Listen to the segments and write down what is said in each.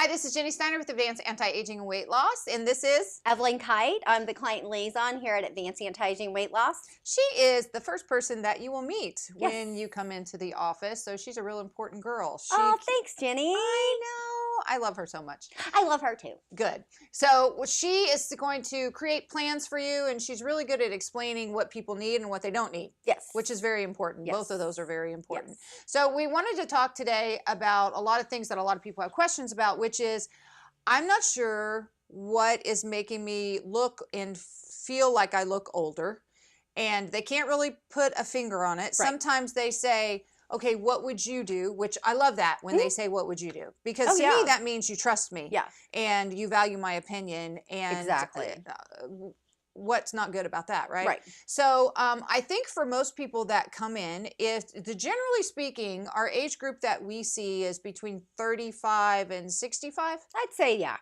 Hi, this is Jenny Steiner with Advanced Anti-Aging and Weight Loss, and this is Evelyn Kite. I'm the client liaison here at Advanced Anti-Aging Weight Loss. She is the first person that you will meet when you come into the office, so she's a real important girl. Thanks, Jenny. I know. I love her so much. I love her too. Good. So she is going to create plans for you, and she's really good at explaining what people need and what they don't need. Yes. Which is very important. Yes. Both of those are very important. Yes. So we wanted to talk today about a lot of things that a lot of people have questions about, which is, I'm not sure what is making me look and feel like I look older, and they can't really put a finger on it. Right. Sometimes they say, okay, what would you do? Which I love that when they say, what would you do? Because to me, that means you trust me. Yeah. And you value my opinion. And exactly. What's not good about that, right? Right. So I think for most people that come in, generally speaking, our age group that we see is between 35 and 65. I'd say yeah.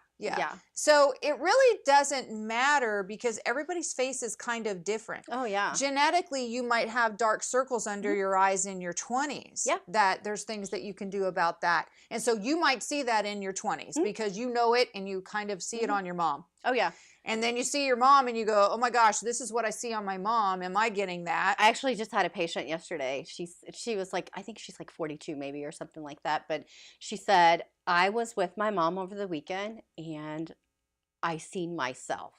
So it really doesn't matter because everybody's face is kind of different. Oh, yeah. Genetically, you might have dark circles under your eyes in your 20s. Yeah. That there's things that you can do about that. And so you might see that in your 20s because you know it and you kind of see it on your mom. Oh, yeah. And then you see your mom and you go, oh my gosh, this is what I see on my mom. Am I getting that? I actually just had a patient yesterday. She was like, I think she's like 42 maybe or something like that. But she said, I was with my mom over the weekend and I seen myself.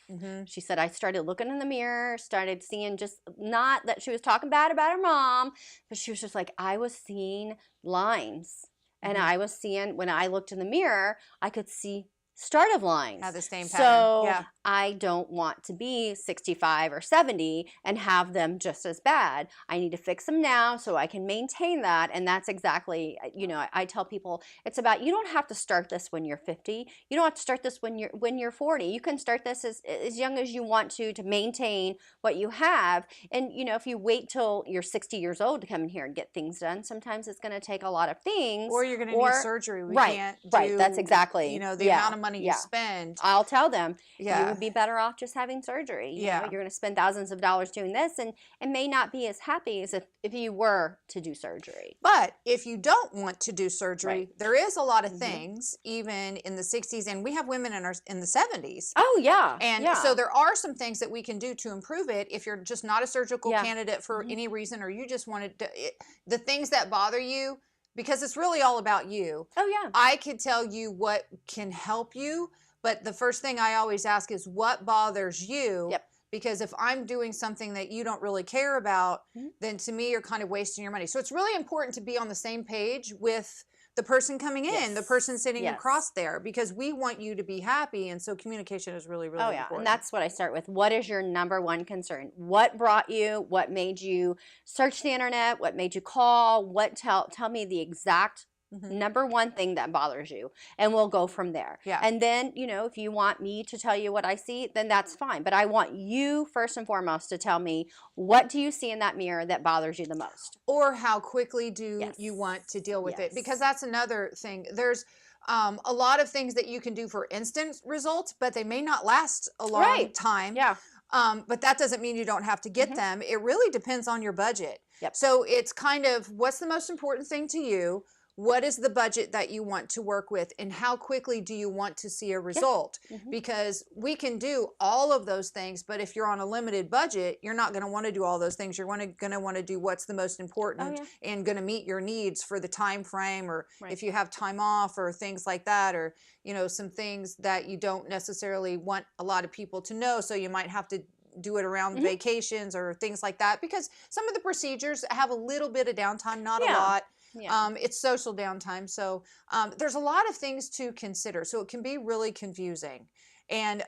She said, I started looking in the mirror, started seeing, just not that she was talking bad about her mom, but she was just like, I was seeing lines. And I was seeing, when I looked in the mirror, I could see start of lines. Have the same pattern. So I don't want to be 65 or 70 and have them just as bad. I need to fix them now so I can maintain that. And that's exactly, I tell people it's about, you don't have to start this when you're 50. You don't have to start this when you're 40. You can start this as young as you want to maintain what you have. And if you wait till you're 60 years old to come in here and get things done, sometimes it's going to take a lot of things. Or you're going to need surgery. We can't do, right. That's exactly. The amount of money you spend. I'll tell them you would be better off just having surgery. You're going to spend thousands of dollars doing this and may not be as happy as if you were to do surgery. But if you don't want to do surgery, there is a lot of things, even in the 60s, and we have women in the 70s. Oh, yeah. And so there are some things that we can do to improve it if you're just not a surgical candidate for any reason, or you just wanted to, the things that bother you, because it's really all about you. Oh, yeah. I could tell you what can help you, but the first thing I always ask is what bothers you? Yep. Because if I'm doing something that you don't really care about, then to me, you're kind of wasting your money. So it's really important to be on the same page with the person coming in, the person sitting across there, because we want you to be happy. And so communication is really, really important. And that's what I start with. What is your number one concern? What brought you? What made you search the internet? What made you call? Tell me the exact number one thing that bothers you, and we'll go from there. Yeah. And then, if you want me to tell you what I see, then that's fine. But I want you first and foremost to tell me, what do you see in that mirror that bothers you the most? Or how quickly do you want to deal with it? Because that's another thing. There's a lot of things that you can do for instant results, but they may not last a long time. Yeah. But that doesn't mean you don't have to get them. It really depends on your budget. Yep. So it's kind of, what's the most important thing to you? What is the budget that you want to work with, and how quickly do you want to see a result? Because we can do all of those things, but if you're on a limited budget, you're not going to want to do all those things. You're going to want to do what's the most important and going to meet your needs for the time frame, or if you have time off or things like that, or some things that you don't necessarily want a lot of people to know, so you might have to do it around vacations or things like that, because some of the procedures have a little bit of downtime, not a lot. Yeah. It's social downtime. So there's a lot of things to consider. So it can be really confusing. And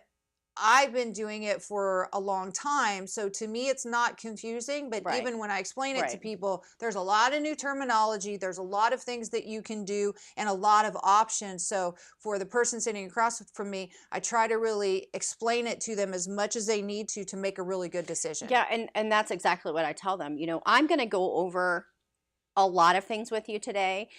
I've been doing it for a long time. So to me, it's not confusing. But even when I explain it to people, there's a lot of new terminology. There's a lot of things that you can do and a lot of options. So for the person sitting across from me, I try to really explain it to them as much as they need to make a really good decision. Yeah, and that's exactly what I tell them. I'm going to go over a lot of things with you today.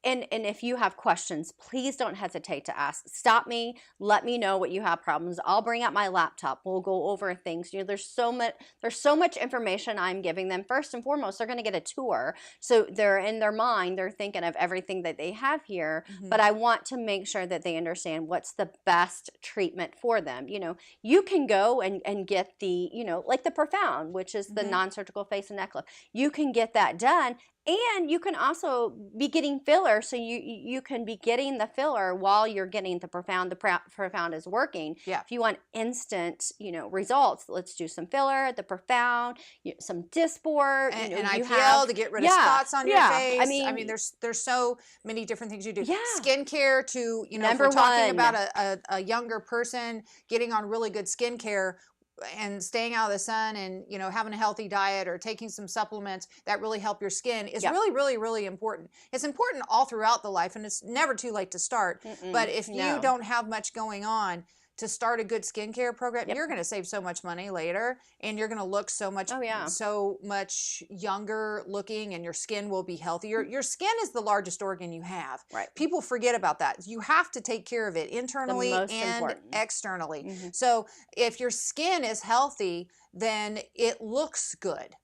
And if you have questions, please don't hesitate to ask. Stop me, let me know what you have problems. I'll bring out my laptop. We'll go over things. You know, there's so much information I'm giving them. First and foremost, they're going to get a tour. So they're in their mind, they're thinking of everything that they have here, but I want to make sure that they understand what's the best treatment for them. You know, you can go and get the, you know, like the Profound, which is the non-surgical face and neck lift. You can get that done. And you can also be getting filler, so you can be getting the filler while you're getting the Profound. The Profound is working. Yeah. If you want instant, you know, results, let's do some filler, the Profound, some Dysport, and, you know, and IPL to get rid of spots on your face. I mean, there's so many different things you do. Yeah. Skincare to, you know, Number if we're talking one. about a younger person getting on really good skincare and staying out of the sun and, you know, having a healthy diet or taking some supplements that really help your skin is really, really, really important. It's important all throughout the life, and it's never too late to start. But if you don't have much going on, to start a good skincare program, you're going to save so much money later, and you're going to look so much so much younger looking, and your skin will be healthier. Your skin is the largest organ you have. Right. People forget about that. You have to take care of it internally and externally. So if your skin is healthy, then it looks good.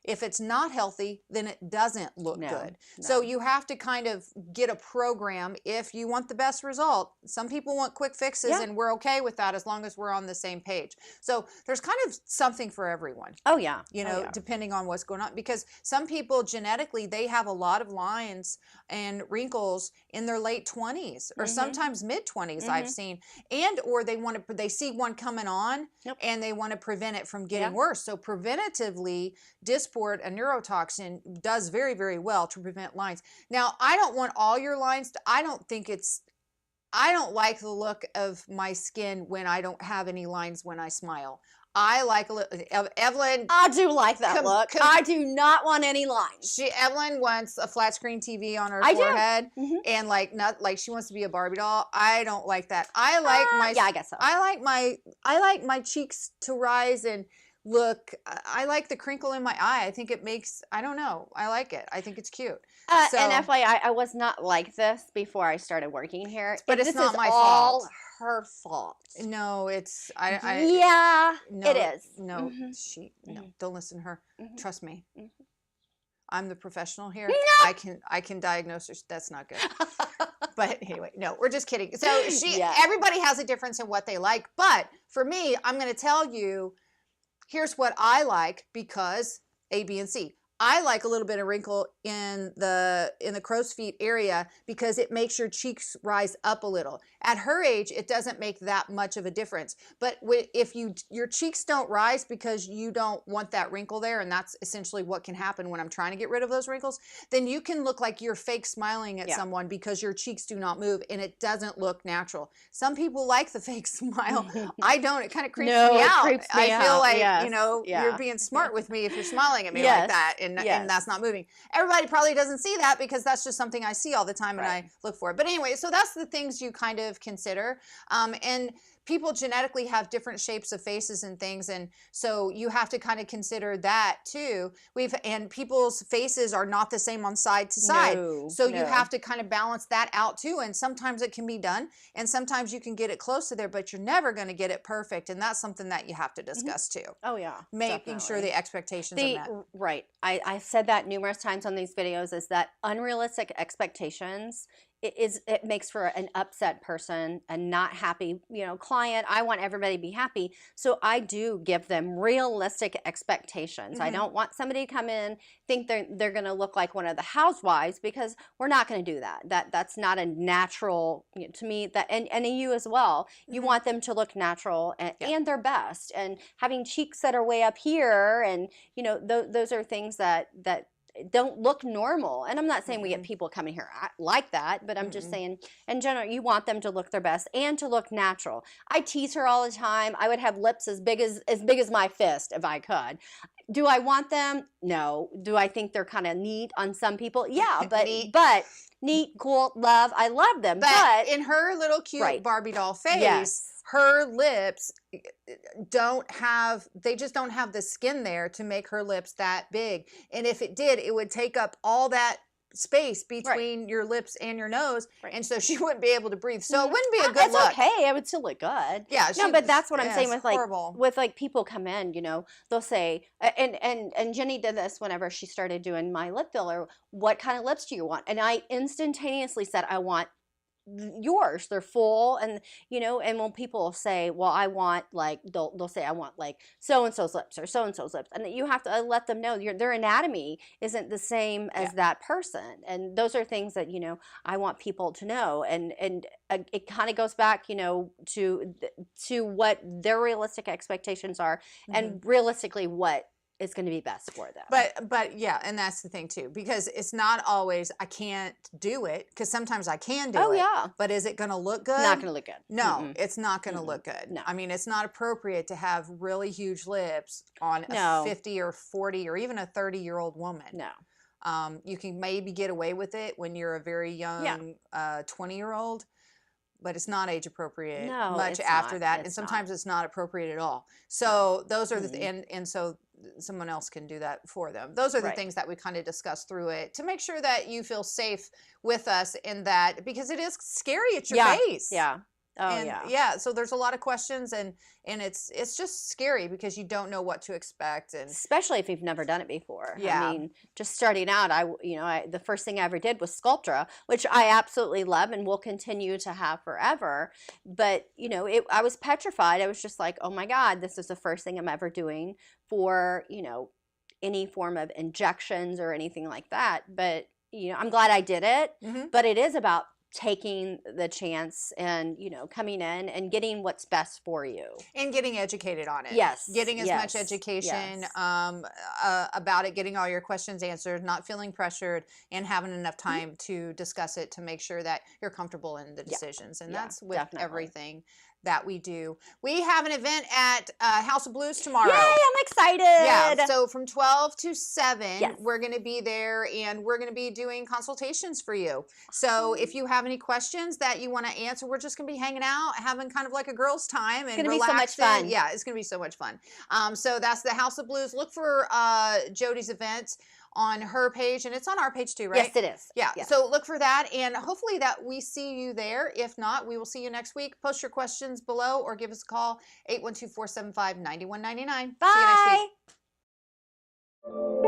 If it's not healthy, then it doesn't look good. So you have to kind of get a program if you want the best result. Some people want quick fixes, and we're okay with that as long as we're on the same page. So there's kind of something for everyone. Oh, yeah. You know, depending on what's going on. Because some people genetically, they have a lot of lines and wrinkles in their late 20s or sometimes mid 20s I've seen. And or they see one coming on and they want to prevent it from getting worse. So preventatively, Dysport, a neurotoxin, does very, very well to prevent lines. Now, I don't want all your lines. I don't like the look of my skin when I don't have any lines when I smile. I like Evelyn. I do like that look. I do not want any lines. Evelyn wants a flat screen TV on her forehead, and like she wants to be a Barbie doll. I don't like that. I like I guess so. I like my cheeks to rise and look. I like the crinkle in my eye. I think it makes, I don't know, I like it. I think it's cute. And FYI, I was not like this before I started working here. But it's not my all fault. her fault. No, it's it is. No, don't listen to her. Trust me. I'm the professional here. No. I can diagnose her. That's not good. But anyway, no, we're just kidding. So everybody has a difference in what they like. But for me, I'm going to tell you, here's what I like because A, B, and C. I like a little bit of wrinkle in the crow's feet area because it makes your cheeks rise up a little. At her age, it doesn't make that much of a difference. But if your cheeks don't rise because you don't want that wrinkle there, and that's essentially what can happen when I'm trying to get rid of those wrinkles, then you can look like you're fake smiling at someone because your cheeks do not move and it doesn't look natural. Some people like the fake smile. I don't. It kind of creeps me out. I feel like, you know, you're being smart with me if you're smiling at me like that. And that's not moving. Everybody probably doesn't see that because that's just something I see all the time and I look for it. But anyway, so that's the things you kind of consider. And people genetically have different shapes of faces and things, and so you have to kind of consider that too. And people's faces are not the same on side to side, so you have to kind of balance that out too. And sometimes it can be done, and sometimes you can get it close to there, but you're never going to get it perfect, and that's something that you have to discuss too. Oh yeah, making sure the expectations are met. Right. I said that numerous times on these videos, is that unrealistic expectations, it makes for an upset person, a not happy, you know, client. I want everybody to be happy, so I do give them realistic expectations. I don't want somebody to come in think they're going to look like one of the housewives, because we're not going to do that. That's not a natural, you know, to me. That and you as well. You want them to look natural and their best, and having cheeks that are way up here, and you know, those are things that don't look normal. And I'm not saying we get people coming here like that, but I'm just saying in general, you want them to look their best and to look natural. I tease her all the time. I would have lips as big as my fist if I could. Do I want them? No. Do I think they're kind of neat on some people? Yeah, but Neat. neat, cool, love. I love them. But in her little cute Right. Barbie doll face, Yes. her lips they just don't have the skin there to make her lips that big. And if it did, it would take up all that space between your lips and your nose, and so she wouldn't be able to breathe. So it wouldn't be a good look. It's okay. I would still look good. Yeah, no, but that's what I'm saying it's with horrible. like people come in, you know, they'll say, and Jenny did this whenever she started doing my lip filler. What kind of lips do you want? And I instantaneously said, I want yours. They're full, and you know, and when people say, well, I want like they'll say I want like so and so's lips or so and so's lips, and you have to let them know their anatomy isn't the same as that person, and those are things that, you know, I want people to know, and it kind of goes back, you know, to what their realistic expectations are, and realistically what is going to be best for them. But yeah, and that's the thing too, because it's not always I can't do it, because sometimes I can do it. Oh yeah. But is it going to look good? Not going to look good. No, it's not going to look good. No. I mean, it's not appropriate to have really huge lips on a 50 or 40 or even a 30-year-old woman. No. You can maybe get away with it when you're a very young 20-year-old. But it's not age appropriate much after that, and sometimes it's not appropriate at all. So those are the and so someone else can do that for them. Those are the things that we kind of discuss through it to make sure that you feel safe with us in that, because it is scary at your face. Yeah. Oh, and yeah. So there's a lot of questions, and it's just scary because you don't know what to expect, and especially if you've never done it before. Yeah. I mean, just starting out, the first thing I ever did was Sculptra, which I absolutely love and will continue to have forever. But you know, I was petrified. I was just like, oh my God, this is the first thing I'm ever doing for, you know, any form of injections or anything like that. But you know, I'm glad I did it. But it is about taking the chance and, you know, coming in and getting what's best for you and getting educated on it. Yes. Getting as much education about it, getting all your questions answered, not feeling pressured, and having enough time to discuss it to make sure that you're comfortable in the decisions. And that's with everything that we do. We have an event at House of Blues tomorrow. Yay, I'm excited. Yeah, so from 12 to 7, we're going to be there, and we're going to be doing consultations for you. So if you have any questions that you want to answer, we're just going to be hanging out, having kind of like a girls' time, and it's going to be so much fun. Yeah, it's going to be so much fun. So that's the House of Blues. Look for Jody's events on her page, and it's on our page too, right? Yes, it is. Yeah. So look for that, and hopefully that we see you there. If not, we will see you next week. Post your questions below or give us a call, 812-475-9199. Bye. See you next week.